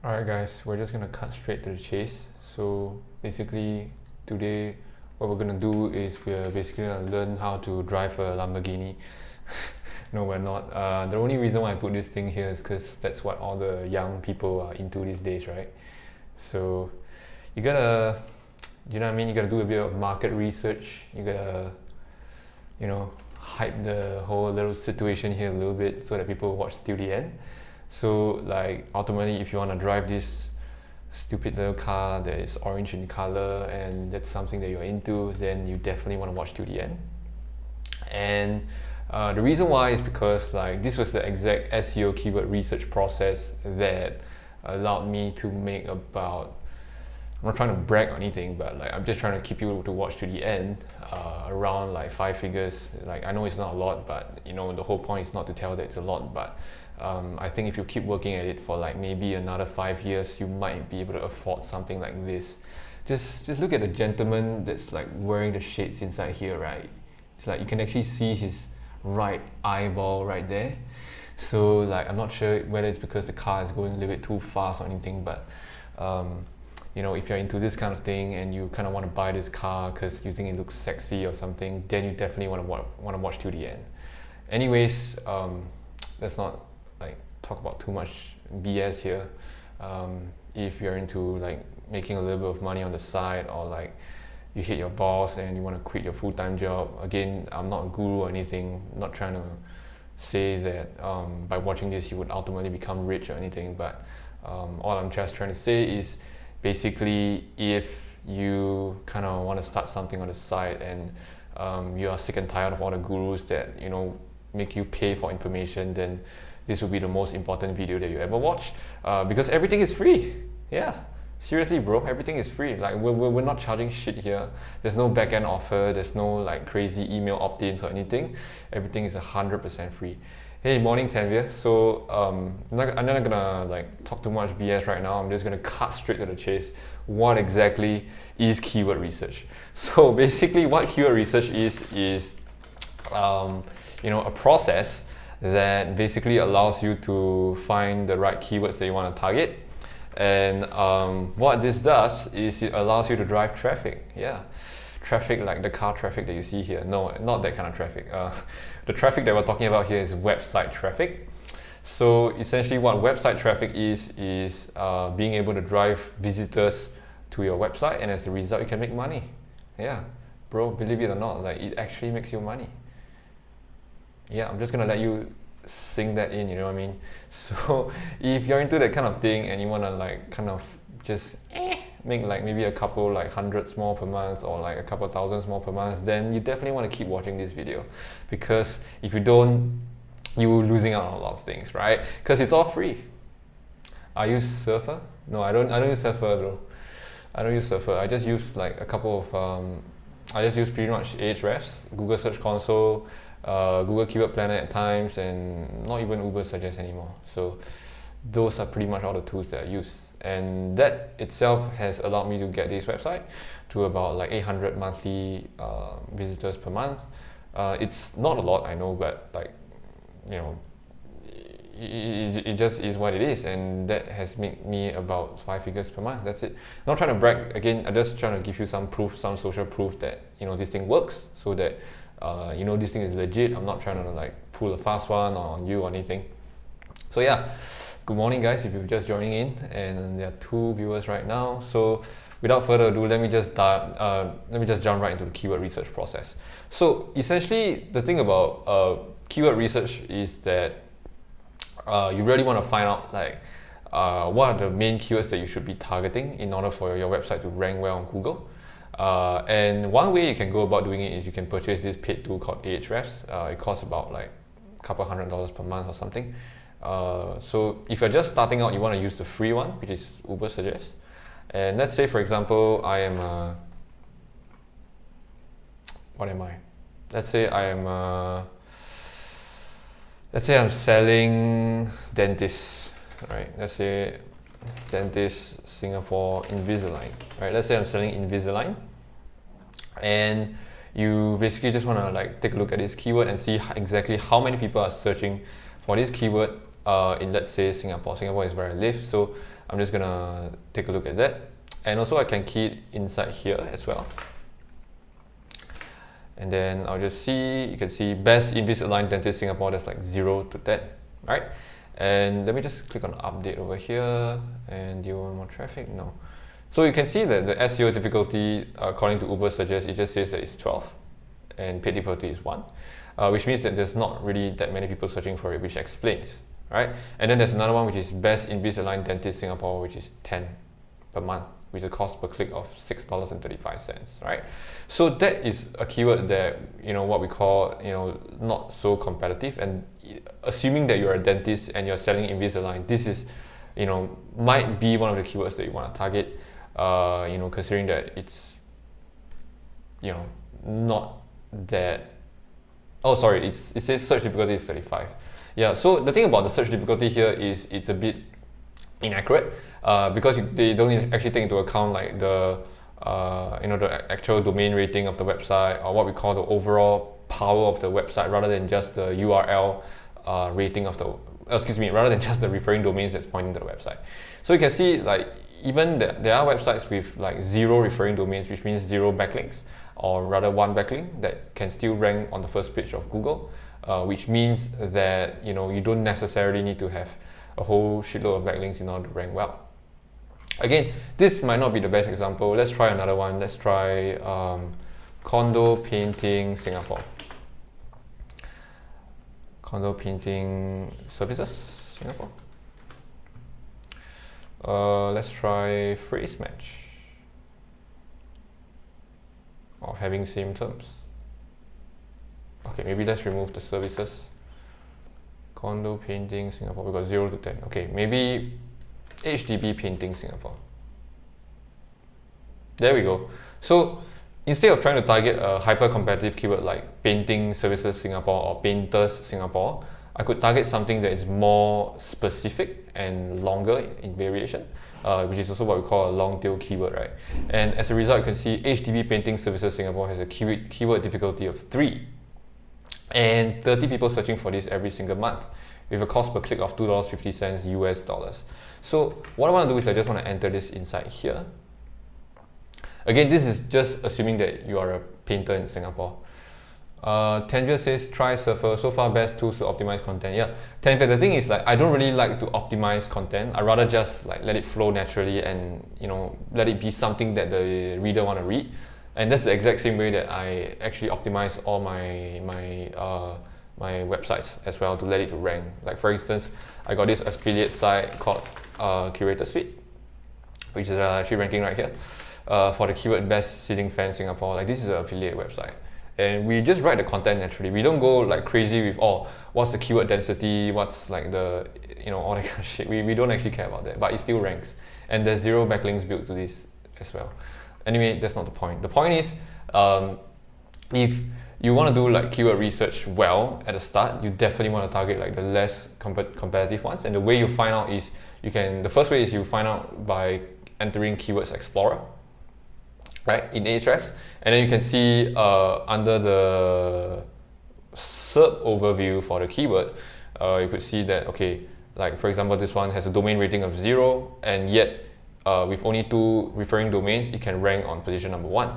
Alright guys, we're just gonna cut straight to the chase. So basically today what we're gonna do is we're basically gonna learn how to drive a Lamborghini. No, we're not. The only reason why I put this thing here is because that's what all the young people are into these days, right? So you gotta, you know what I mean? You gotta do a bit of market research. You gotta, hype the whole little situation here a little bit so that people watch till the end. So like ultimately, if you want to drive this stupid little car that is orange in color and that's something that you're into, then you definitely want to watch till the end. And the reason why is because like this was the exact SEO keyword research process that allowed me to make about, I'm not trying to brag or anything, but like I'm just trying to keep you to watch to the end, around like 5 figures. Like I know it's not a lot, but the whole point is not to tell that it's a lot, but I think if you keep working at it for like maybe another 5 years, you might be able to afford something like this. Just look at the gentleman that's like wearing the shades inside here, right? It's like you can actually see his right eyeball right there. So like I'm not sure whether it's because the car is going a little bit too fast or anything, but if you're into this kind of thing and you kind of want to buy this car because you think it looks sexy or something, then you definitely want to watch till the end. Anyways, let's not like talk about too much BS here. If you're into like making a little bit of money on the side, or like you hate your boss and you want to quit your full-time job, again, I'm not a guru or anything. I'm not trying to say that by watching this you would ultimately become rich or anything, but all I'm just trying to say is basically if you kind of want to start something on the side and you are sick and tired of all the gurus that make you pay for information, then this will be the most important video that you ever watch, because everything is free. Yeah, seriously bro, everything is free. Like we're not charging shit here. There's no back-end offer, there's no like crazy email opt-ins or anything. Everything is 100% free. Hey, morning Tanvia. So I'm not gonna like talk too much BS right now. I'm just gonna cut straight to the chase. What exactly is keyword research? So basically what keyword research is a process that basically allows you to find the right keywords that you want to target. And what this does is it allows you to drive traffic. Yeah, traffic like the car traffic that you see here. No, not that kind of traffic. The traffic that we're talking about here is website traffic. So essentially what website traffic is being able to drive visitors to your website, and as a result you can make money. Yeah, bro, believe it or not, like it actually makes you money. Yeah, I'm just gonna let you sink that in, you know what I mean? So if you're into that kind of thing and you wanna like kind of just make like maybe a couple like hundreds more per month, or like a couple thousands more per month, then you definitely want to keep watching this video, because if you don't, you're losing out on a lot of things, right? Because it's all free. Are you Surfer? No, I don't use Surfer though. I don't use Surfer. I just use like a couple of I just use pretty much Ahrefs, Google Search Console, Google Keyword Planner at times, and not even Uber Suggest anymore. So those are pretty much all the tools that I use, and that itself has allowed me to get this website to about like 800 monthly visitors per month. It's not a lot, I know, but like it just is what it is, and that has made me about 5 figures per month. That's it. Not trying to brag, again, I'm just trying to give you some proof, some social proof that this thing works, so that this thing is legit. I'm not trying to like pull a fast one on you or anything. So yeah, good morning guys, if you're just joining in, and there are 2 viewers right now. So without further ado, let me just jump right into the keyword research process. So essentially the thing about keyword research is that you really want to find out like what are the main keywords that you should be targeting in order for your website to rank well on Google. And one way you can go about doing it is you can purchase this paid tool called Ahrefs. It costs about like a couple $100 per month or something. So if you're just starting out, you want to use the free one, which is Uber Suggest. And let's say, for example, I am what am I? Let's say I'm selling dentist, right? Let's say dentist Singapore Invisalign, right? Let's say I'm selling Invisalign, and you basically just want to like take a look at this keyword and see exactly how many people are searching for this keyword in, let's say, Singapore. Singapore is where I live, so I'm just gonna take a look at that. And also I can key it inside here as well. And then I'll just see, you can see best Invisalign dentist Singapore, there's like 0 to 10, right? And let me just click on update over here. And do you want more traffic? No. So you can see that the SEO difficulty, according to Uber suggests, it just says that it's 12 and paid difficulty is 1, which means that there's not really that many people searching for it, which explains, right? And then there's another one which is best Invisalign dentist Singapore, which is 10 per month, which is a cost per click of $6.35, right? So that is a keyword that, what we call, not so competitive. And assuming that you're a dentist and you're selling Invisalign, this is, might be one of the keywords that you want to target, considering that it's, not that, oh sorry, it says search difficulty is 35. Yeah, so the thing about the search difficulty here is it's a bit inaccurate, because they don't actually take into account like the the actual domain rating of the website, or what we call the overall power of the website, rather than just the URL rating of the, rather than just the referring domains that's pointing to the website. So you can see like even there are websites with like 0 referring domains, which means 0 backlinks, or rather 1 backlink, that can still rank on the first page of Google, which means that you don't necessarily need to have a whole shitload of backlinks in order to rank well. Again, this might not be the best example. Let's try another one. Let's try condo painting Singapore. Condo painting services Singapore. Let's try phrase match, or having same terms. Okay, maybe let's remove the services. Condo painting Singapore, we got 0 to 10. Okay, maybe HDB painting Singapore. There we go. So instead of trying to target a hyper competitive keyword like painting services Singapore or painters Singapore, I could target something that is more specific and longer in variation, which is also what we call a long tail keyword, right? And as a result, you can see HDB painting services Singapore has a keyword difficulty of 3. And 30 people searching for this every single month, with a cost per click of $2.50 US dollars. So what I want to do is I just want to enter this inside here. Again, this is just assuming that you are a painter in Singapore. Tanvir says try Surfer, so far best tools to optimize content. Yeah, Tanvir, the thing is like I don't really like to optimize content. I rather just like let it flow naturally and let it be something that the reader want to read. And that's the exact same way that I actually optimize all my websites as well, to let it rank. Like for instance, I got this affiliate site called Curator Suite, which is actually ranking right here for the keyword best ceiling fan Singapore. Like this is an affiliate website, and we just write the content naturally. We don't go like crazy with what's the keyword density, what's like the all that kind of shit. We don't actually care about that, but it still ranks, and there's 0 backlinks built to this as well. Anyway, that's not the point. The point is, if you want to do like keyword research well at the start, you definitely want to target like the less competitive ones. And the way you find out is the first way is you find out by entering Keywords Explorer, right, in Ahrefs, and then you can see under the SERP overview for the keyword, you could see that, okay, like for example, this one has a domain rating of 0, and yet with only 2 referring domains, it can rank on position number 1.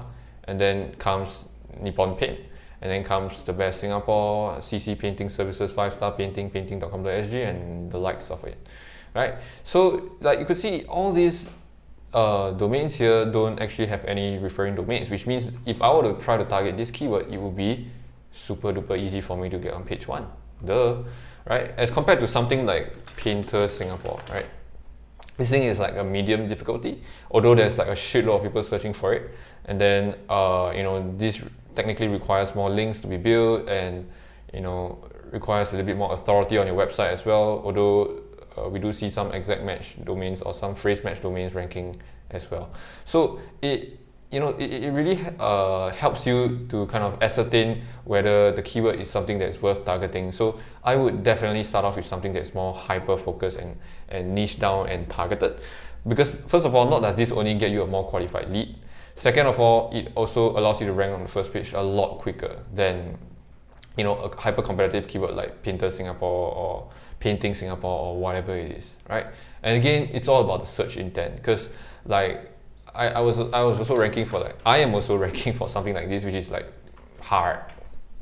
And then comes Nippon Paint, and then comes the best Singapore, CC Painting Services, 5-star painting, painting.com.sg, and the likes of it, right? So like you could see all these domains here don't actually have any referring domains, which means if I were to try to target this keyword, it would be super duper easy for me to get on page 1, right? As compared to something like Painter Singapore, right? This thing is like a medium difficulty, although there's like a shitload of people searching for it. And then this technically requires more links to be built, and requires a little bit more authority on your website as well, although we do see some exact match domains or some phrase match domains ranking as well. So it really helps you to kind of ascertain whether the keyword is something that is worth targeting. So I would definitely start off with something that's more hyper focused and niche down and targeted, because first of all, not does this only get you a more qualified lead, second of all, it also allows you to rank on the first page a lot quicker than you know, a hyper competitive keyword like painter Singapore or painting Singapore or whatever it is, right? And again, it's all about the search intent, because like I was also ranking for like, I am also ranking for something like this, which is like hard,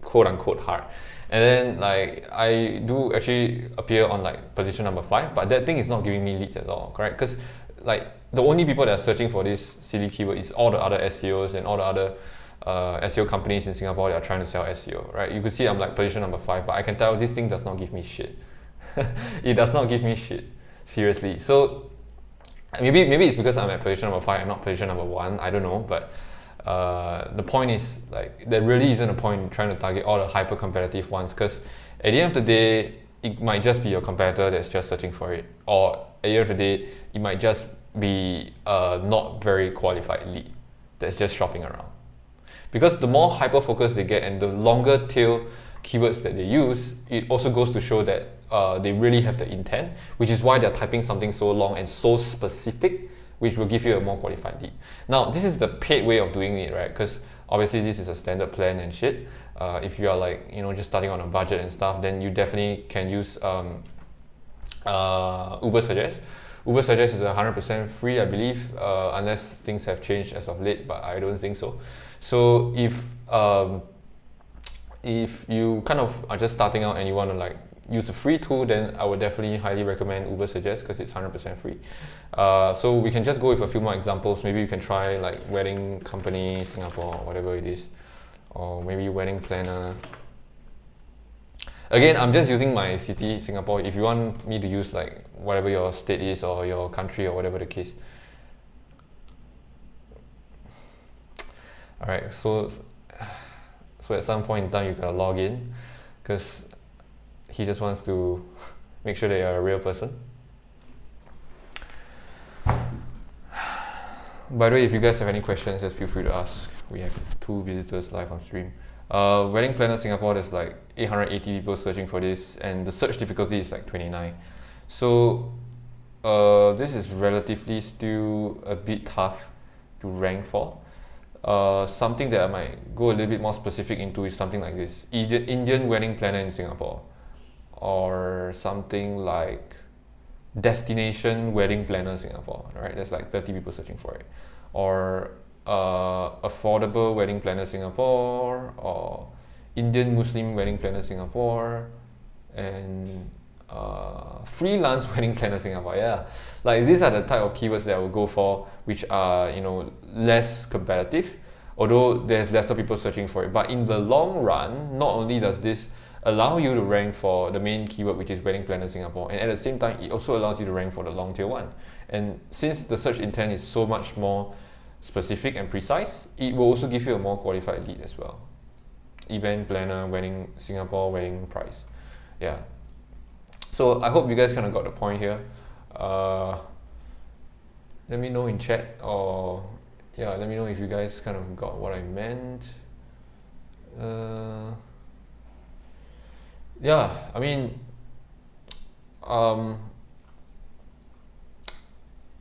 quote unquote hard. And then like I do actually appear on like position number 5, but that thing is not giving me leads at all, correct? Because like the only people that are searching for this silly keyword is all the other SEOs and all the other SEO companies in Singapore that are trying to sell SEO, right? You could see I'm like position number 5, but I can tell this thing does not give me shit. It does not give me shit, seriously. So maybe it's because I'm at position number 5 and not position number 1, I don't know, but the point is like there really isn't a point in trying to target all the hyper competitive ones, because at the end of the day it might just be your competitor that's just searching for it, or at the end of the day it might just be a not very qualified lead that's just shopping around. Because the more hyper focused they get and the longer tail keywords that they use, it also goes to show that they really have the intent, which is why they're typing something so long and so specific, which will give you a more qualified lead. Now, this is the paid way of doing it, right? Because obviously this is a standard plan and shit. If you are like, you know, just starting on a budget and stuff, then you definitely can use Uber Suggest. Uber Suggest is 100% free, I believe, unless things have changed as of late, but I don't think so. So if you kind of are just starting out and you want to like use a free tool, then I would definitely highly recommend Uber Suggest because it's 100% free. So we can just go with a few more examples. Maybe you can try like wedding company Singapore, whatever it is, or maybe wedding planner. Again, I'm just using my city, Singapore. If you want me to use like whatever your state is or your country or whatever the case. Alright, so at some point in time you gotta log in, because he just wants to make sure that you're a real person. By the way, if you guys have any questions, just feel free to ask. We have 2 visitors live on stream. Wedding Planner Singapore, there's like 880 people searching for this, and the search difficulty is like 29. So this is relatively still a bit tough to rank for. Something that I might go a little bit more specific into is something like this: Indian wedding planner in Singapore, or something like destination wedding planner Singapore, right? There's like 30 people searching for it. Or affordable wedding planner Singapore, or Indian Muslim wedding planner Singapore, and freelance wedding planner Singapore. Yeah, like these are the type of keywords that I will go for, which are, you know, less competitive, although there's lesser people searching for it. But in the long run, not only does this allow you to rank for the main keyword, which is wedding planner Singapore, and at the same time it also allows you to rank for the long tail one. And since the search intent is so much more specific and precise, it will also give you a more qualified lead as well. Event planner, wedding Singapore, wedding price. Yeah. So I hope you guys kind of got the point here. Let me know in chat, or yeah, let me know if you guys kind of got what I meant. Yeah, I mean,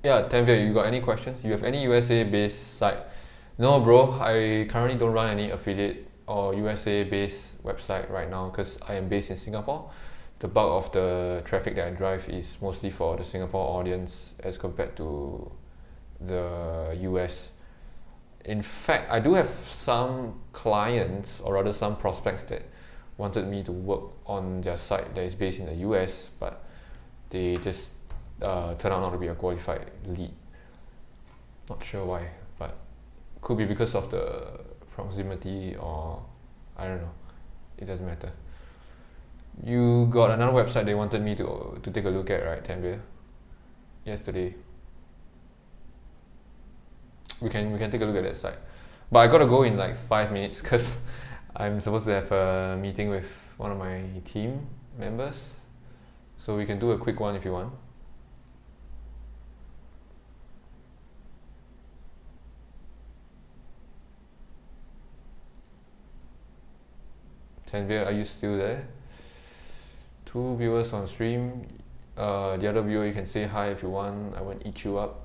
yeah, Tanvir, you got any questions? You have any USA based site? No bro, I currently don't run any affiliate or USA based website right now, because I am based in Singapore. The bulk of the traffic that I drive is mostly for the Singapore audience as compared to the US. In fact, I do have some clients, or rather some prospects, that wanted me to work on their site that is based in the US, but they just turned out not to be a qualified lead. Not sure why, but could be because of the proximity, or I don't know. It doesn't matter. You got another website they wanted me to take a look at, right, Tanvir? Yesterday. We can take a look at that site. But I gotta go in like 5 minutes because I'm supposed to have a meeting with one of my team members. So we can do a quick one if you want. Tanvir, are you still there? 2 viewers on stream. The other viewer, you can say hi if you want. I won't eat you up.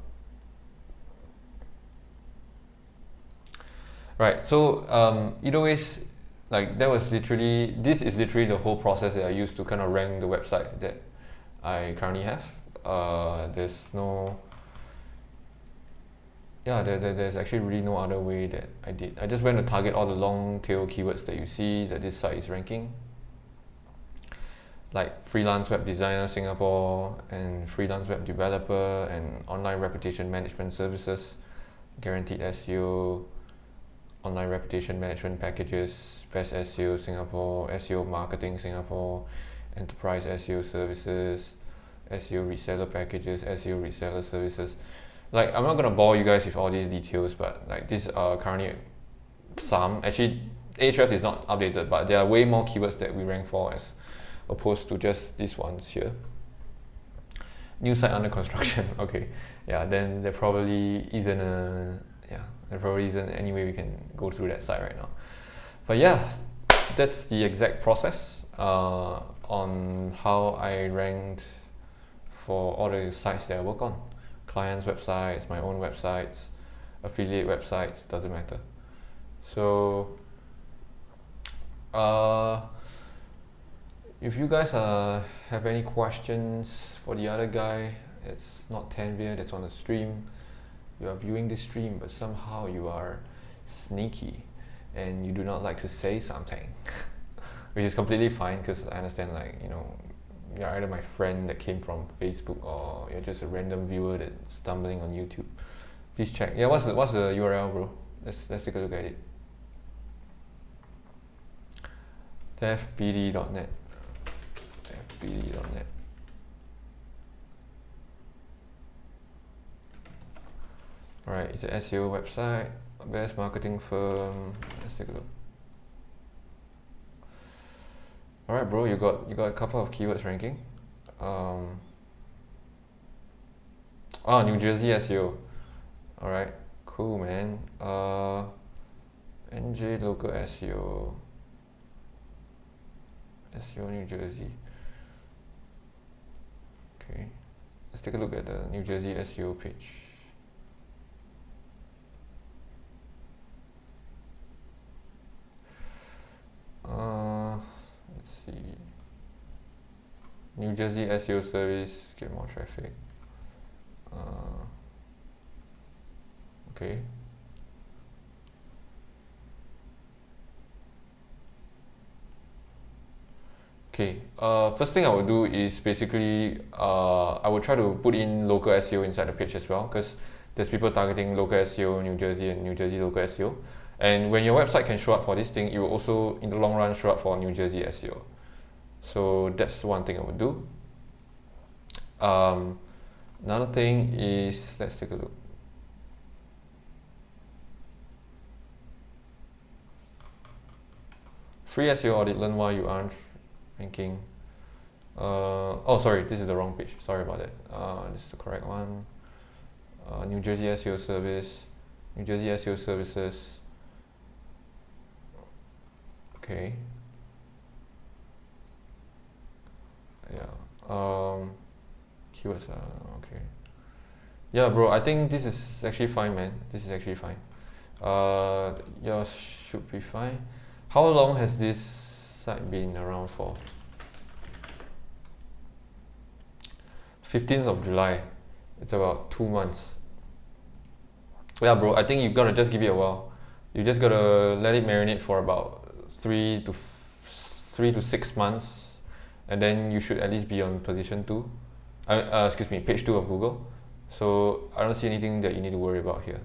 Right, so either ways, like that was literally, this is literally the whole process that I used to kind of rank the website that I currently have. There's no, yeah, there's actually really no other way that I did. I just went to target all the long tail keywords that you see that this site is ranking, like freelance web designer Singapore and freelance web developer and online reputation management services, guaranteed SEO, online reputation management packages, best SEO Singapore, SEO marketing Singapore, enterprise SEO services, SEO reseller packages, SEO reseller services. Like, I'm not gonna bore you guys with all these details, but like these are currently some. Actually, Ahrefs is not updated, but there are way more keywords that we rank for as opposed to just these ones here. New site under construction. Okay, yeah, then there probably isn't any way we can go through that site right now. But yeah, that's the exact process on how I ranked for all the sites that I work on. Clients' websites, my own websites, affiliate websites, doesn't matter. So if you guys have any questions for the other guy, it's not Tanvir that's on the stream. You are viewing this stream, but somehow you are sneaky and you do not like to say something, which is completely fine, because I understand, like, you know, you're either my friend that came from Facebook or you're just a random viewer that's stumbling on YouTube. Please check. Yeah, what's the URL, bro? Let's take a look at it. fbd.net. fbd.net. Alright, it's an SEO website, best marketing firm. Let's take a look. Alright, bro, you got a couple of keywords ranking. New Jersey SEO. Alright, cool, man. NJ local SEO. SEO New Jersey. Okay, let's take a look at the New Jersey SEO page. Let's see. New Jersey SEO Service, get more traffic. Okay. Okay, first thing I would do is basically I would try to put in local SEO inside the page as well, because there's people targeting local SEO New Jersey and New Jersey local SEO. And when your website can show up for this thing, it will also in the long run show up for New Jersey SEO. So that's one thing I would do. Another thing is, let's take a look. Free SEO audit, learn why you aren't ranking. Oh, sorry, this is the wrong page. Sorry about that. This is the correct one. New Jersey SEO Service, New Jersey SEO Services. Okay. Yeah. Keywords. Okay. Yeah, bro. I think this is actually fine, man. This is actually fine. Yours should be fine. How long has this site been around for? 15th of July. It's about 2 months. Yeah, bro. I think you gotta just give it a while. You just gotta let it marinate for about 3 to 6 months, and then you should at least be on position 2. Page 2 of Google. So I don't see anything that you need to worry about here.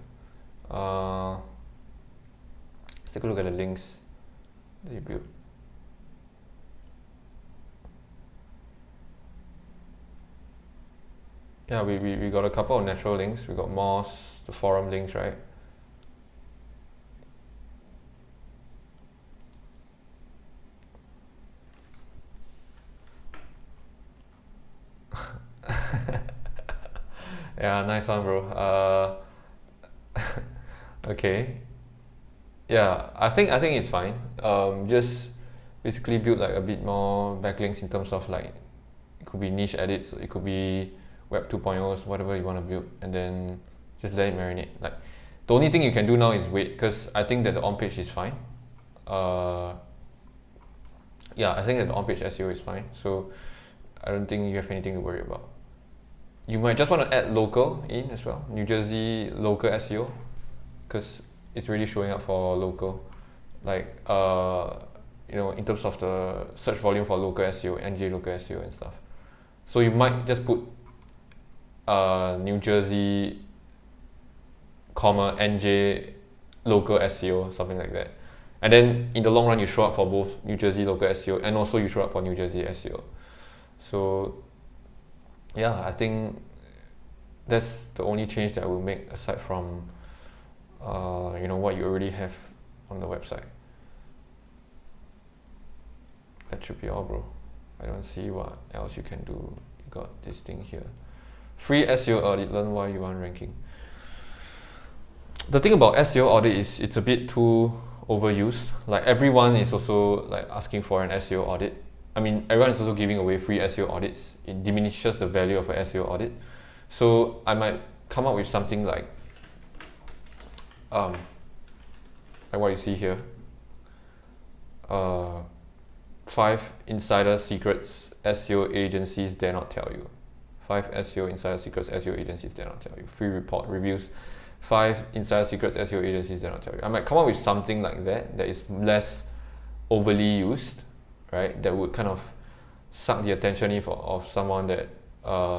Let's take a look at the links that you built. Yeah, we got a couple of natural links. We got Moz, the forum links, right? Yeah, nice one, bro. Okay. Yeah, I think it's fine. Just basically build like a bit more backlinks in terms of, like, it could be niche edits, it could be Web 2.0s, whatever you want to build, and then just let it marinate. Like, the only thing you can do now is wait, because I think that the on page is fine. yeah, I think that the on-page SEO is fine. So I don't think you have anything to worry about. You might just want to add local in as well, New Jersey local SEO, because it's really showing up for local, like in terms of the search volume for local SEO, NJ local SEO and stuff. So you might just put New Jersey, NJ local SEO, something like that. And then in the long run, you show up for both New Jersey local SEO and also you show up for New Jersey SEO. So yeah, I think that's the only change that I will make aside from what you already have on the website. That should be all, bro. I don't see what else you can do. You got this thing here. Free SEO audit, learn why you aren't ranking. The thing about SEO audit is it's a bit too overused. Like everyone is also like asking for an SEO audit. I mean, everyone is also giving away free SEO audits. It diminishes the value of an SEO audit. So I might come up with something like what you see here. 5 insider secrets SEO agencies dare not tell you. 5 SEO insider secrets SEO agencies dare not tell you. Free report reviews. 5 insider secrets SEO agencies dare not tell you. I might come up with something like that is less overly used, right? That would kind of suck the attention in of someone that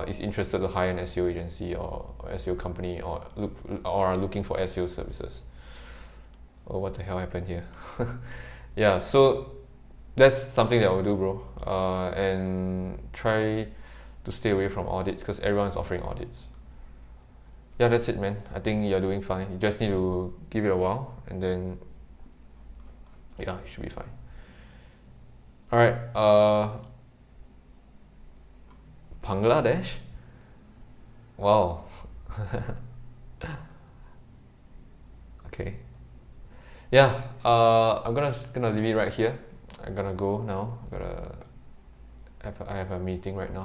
is interested to hire an SEO agency or SEO company or are looking for SEO services. Oh, what the hell happened here? Yeah, so that's something that I will do, bro. And try to stay away from audits because everyone's offering audits. Yeah, that's it, man. I think you're doing fine. You just need to give it a while and then yeah, you should be fine. Alright, Bangladesh? Wow. Okay. Yeah, I'm gonna leave it right here. I'm gonna go now. I have a meeting right now.